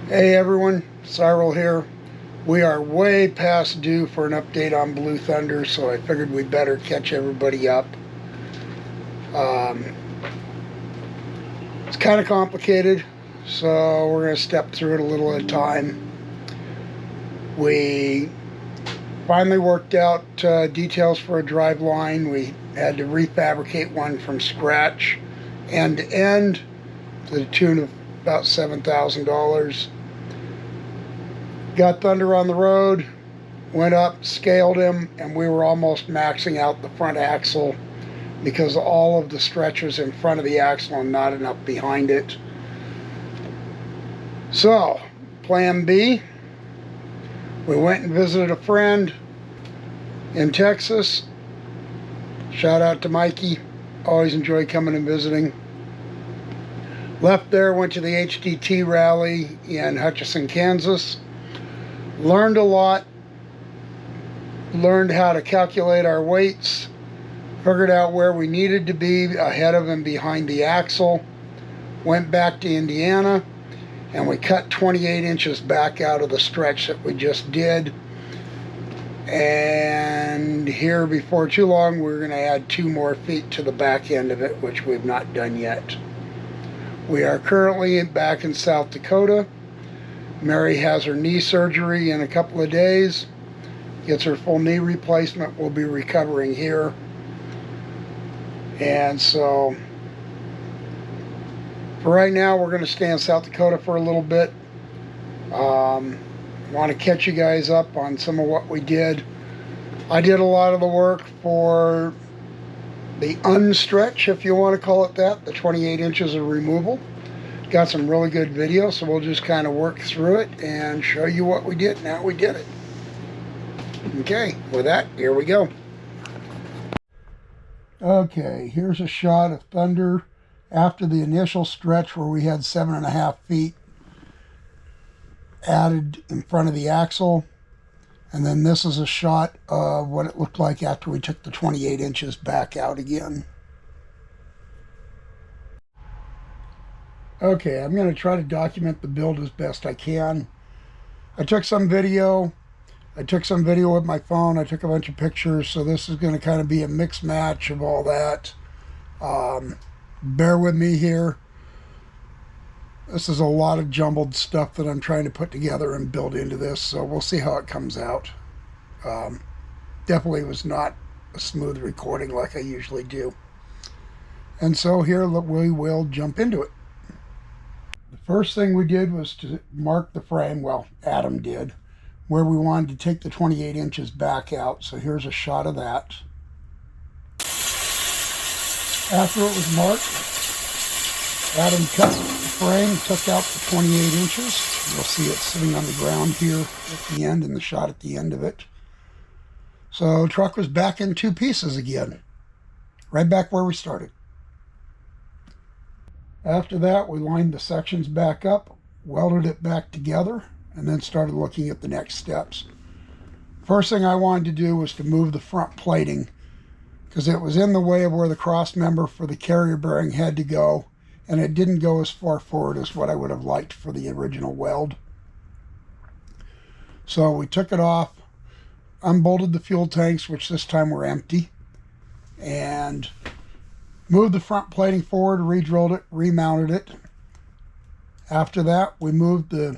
Hey everyone, Cyril here. We are way past due for an update on Blue Thunder, so I figured we'd better catch everybody up. It's kind of complicated, so we're going to step through it a little at a time. We finally worked out details for a drive line. We had to refabricate one from scratch, end to end, to the tune of about $7,000. Got Thunder on the road, went up, scaled him, and we were almost maxing out the front axle because all of the stretchers in front of the axle and not enough behind it. So, plan B, we went and visited a friend in Texas. Shout out to Mikey, always enjoy coming and visiting. Left there, went to the HDT rally in Hutchinson, Kansas. Learned a lot, learned how to calculate our weights, figured out where we needed to be ahead of and behind the axle, went back to Indiana, and we cut 28 inches back out of the stretch that we just did. And here before too long, we're going to add 2 more feet to the back end of it, which we've not done yet. We are currently back in South Dakota. Mary has her knee surgery in a couple of days. Gets her full knee replacement. We'll be recovering here. And so, for right now, we're going to stay in South Dakota for a little bit. Want to catch you guys up on some of what we did. I did a lot of the work for the unstretch, if you want to call it that, the 28 inches of removal. Got some really good video, so we'll just kind of work through it and show you what we did and how we did it. Okay, with that, here we go. Okay, here's a shot of Thunder after the initial stretch where we had 7.5 feet added in front of the axle. And then this is a shot of what it looked like after we took the 28 inches back out again. Okay, I'm going to try to document the build as best I can. I took some video. I took some video with my phone. I took a bunch of pictures, so this is going to kind of be a mixed match of all that. Bear with me here. This is a lot of jumbled stuff that I'm trying to put together and build into this, so we'll see how it comes out. Definitely was not a smooth recording like I usually do. And so here we will jump into it. The first thing we did was to mark the frame, well, Adam did, where we wanted to take the 28 inches back out. So here's a shot of that. After it was marked, Adam cut the frame, took out the 28 inches. You'll see it sitting on the ground here at the end and the shot at the end of it. So the truck was back in 2 pieces again, right back where we started. After that, we lined the sections back up, welded it back together, and then started looking at the next steps. First thing I wanted to do was to move the front plating because it was in the way of where the cross member for the carrier bearing had to go, and it didn't go as far forward as what I would have liked for the original weld. So we took it off, unbolted the fuel tanks, which this time were empty, and moved the front plating forward, re-drilled it, remounted it. After that, we moved the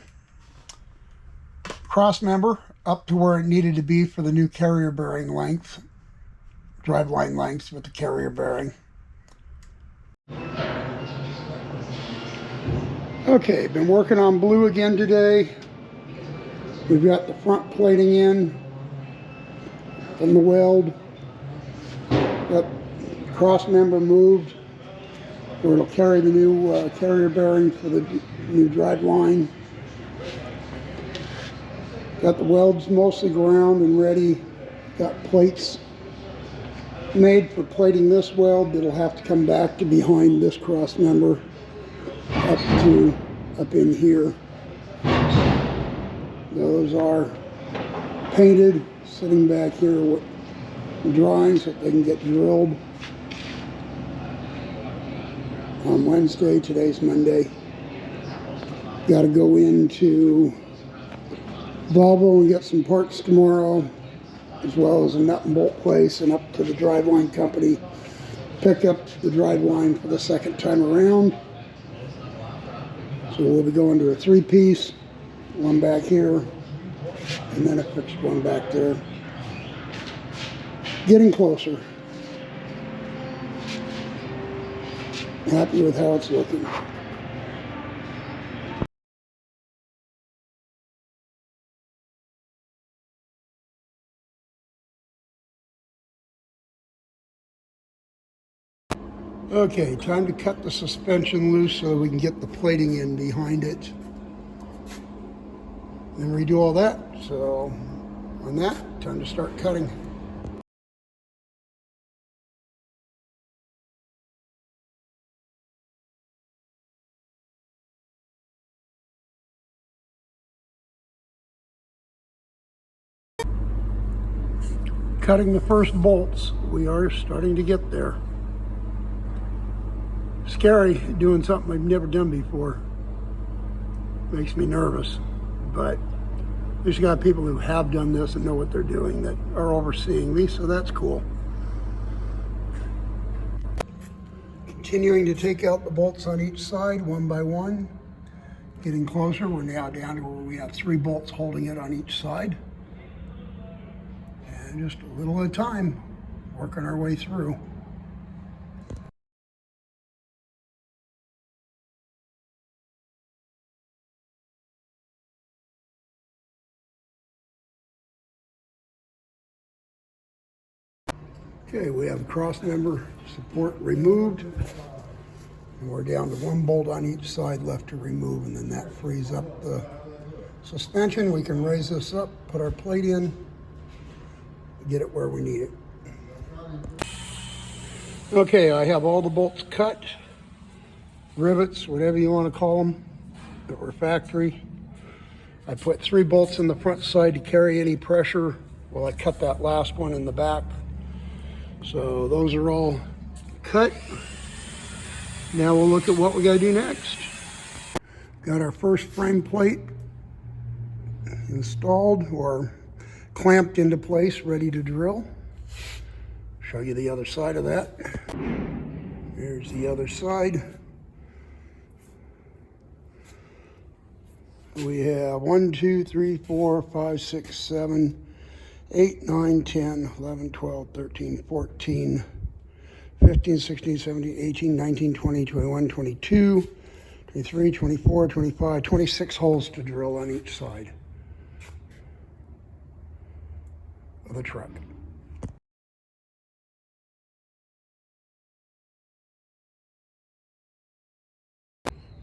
cross member up to where it needed to be for the new carrier bearing length, driveline length with the carrier bearing. Okay, been working on blue again today. We've got the front plating in from the weld. Got cross member moved where it'll carry the new carrier bearing for the new drive line. Got the welds mostly ground and ready. Got plates made for plating this weld that'll have to come back to behind this cross member up in here. Those are painted, sitting back here with the drawings so that they can get drilled on Wednesday. Today's Monday. Got to go into Volvo and get some parts tomorrow, as well as a nut and bolt place, and up to the driveline company. Pick up the driveline for the second time around. So we'll be going to a 3-piece, one back here, and then a fixed one back there. Getting closer. Happy with how it's looking. Okay, time to cut the suspension loose so we can get the plating in behind it. Then redo all that. So on that, time to start cutting. Cutting the first bolts. We are starting to get there. Scary doing something I've never done before. Makes me nervous, but there's got people who have done this and know what they're doing that are overseeing me, so that's cool. Continuing to take out the bolts on each side one by one. Getting closer. We're now down to where we have 3 bolts holding it on each side. And just a little at a time, working our way through. Okay, we have cross member support removed. And we're down to 1 bolt on each side left to remove, and then that frees up the suspension. We can raise this up, put our plate in, get it where we need it. Okay, I have all the bolts cut, rivets, whatever you want to call them, that were factory. I put 3 bolts in the front side to carry any pressure while I cut that last one in the back. So those are all cut. Now we'll look at what we got to do next. Got our first frame plate installed or clamped into place, ready to drill. Show you the other side of that. Here's the other side. We have 1, 2, 3, 4, 5, 6, 7, 8, 9, 10, 11, 12, 13, 14, 15, 16, 17, 18, 19, 20, 21, 22, 23, 24, 25, 26 holes to drill on each side of the truck.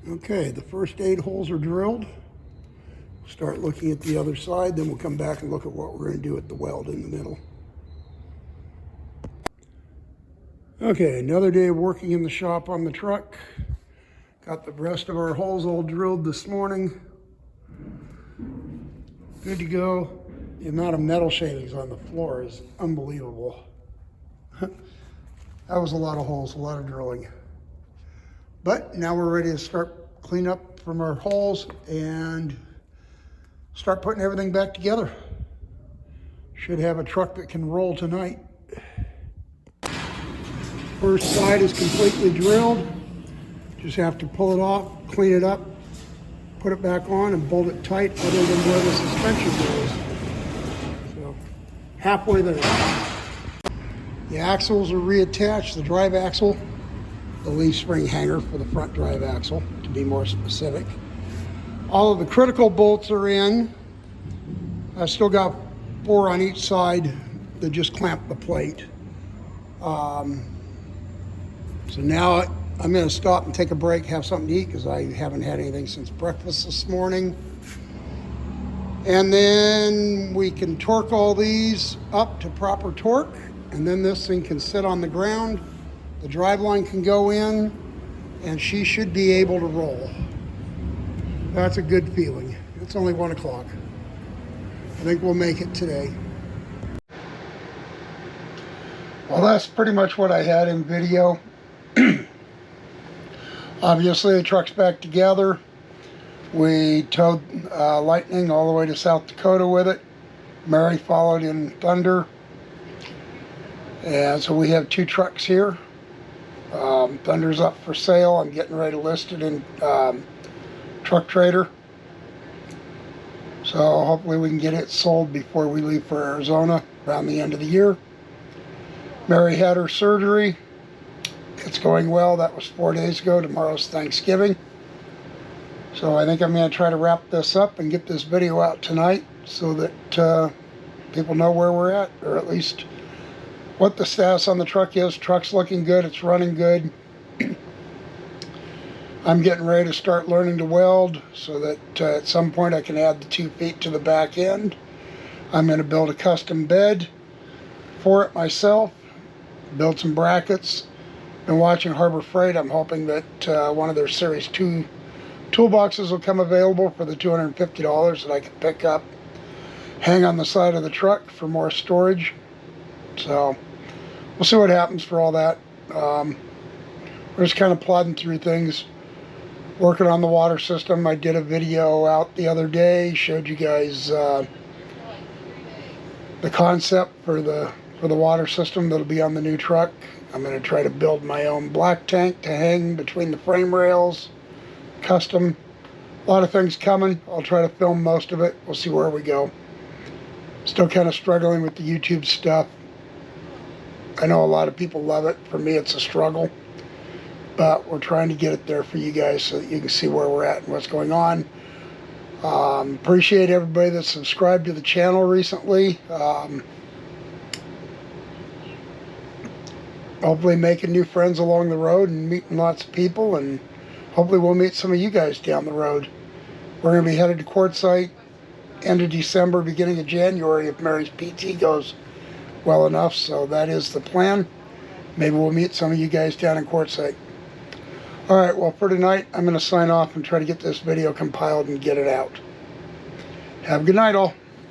Okay, the first 8 holes are drilled. Start looking at the other side, then we'll come back and look at what we're going to do at the weld in the middle. Okay, another day of working in the shop on the truck. Got the rest of our holes all drilled this morning. Good to go. The amount of metal shavings on the floor is unbelievable. That was a lot of holes, a lot of drilling. But now we're ready to start cleaning up from our holes and start putting everything back together. Should have a truck that can roll tonight. First side is completely drilled. Just have to pull it off, clean it up, put it back on and bolt it tight other than where the suspension goes. So halfway there. The axles are reattached, the drive axle, the leaf spring hanger for the front drive axle, to be more specific. All of the critical bolts are in. I've still got 4 on each side that just clamp the plate. So now I'm going to stop and take a break, have something to eat, because I haven't had anything since breakfast this morning. And then we can torque all these up to proper torque, and then this thing can sit on the ground. The driveline can go in, and she should be able to roll. That's a good feeling. It's only 1 o'clock. I think we'll make it today. Well, that's pretty much what I had in video. Obviously, the truck's back together. We towed Lightning all the way to South Dakota with it. Mary followed in Thunder. And so we have 2 trucks here. Thunder's up for sale. I'm getting ready to list it in Truck Trader. So hopefully we can get it sold before we leave for Arizona around the end of the year. Mary had her surgery. It's going well. That was 4 days ago. Tomorrow's Thanksgiving. So I think I'm going to try to wrap this up and get this video out tonight so that people know where we're at, or at least what the status on the truck is. Truck's looking good. It's running good. I'm getting ready to start learning to weld so that at some point I can add the 2 feet to the back end. I'm going to build a custom bed for it myself, build some brackets. Been watching Harbor Freight. I'm hoping that one of their Series 2 toolboxes will come available for the $250 that I can pick up, hang on the side of the truck for more storage. So we'll see what happens for all that. We're just kind of plodding through things, working on the water system. I did a video out the other day, showed you guys the concept for the water system that'll be on the new truck. I'm going to try to build my own black tank to hang between the frame rails. Custom. A lot of things coming. I'll try to film most of it. We'll see where we go. Still kind of struggling with the YouTube stuff. I know a lot of people love it. For me, it's a struggle. But we're trying to get it there for you guys so that you can see where we're at and what's going on. Appreciate everybody that subscribed to the channel recently. Hopefully making new friends along the road and meeting lots of people, and hopefully we'll meet some of you guys down the road. We're going to be headed to Quartzsite end of December, beginning of January if Mary's PT goes well enough, so that is the plan. Maybe we'll meet some of you guys down in Quartzsite. Alright, well for tonight I'm going to sign off and try to get this video compiled and get it out. Have a good night all.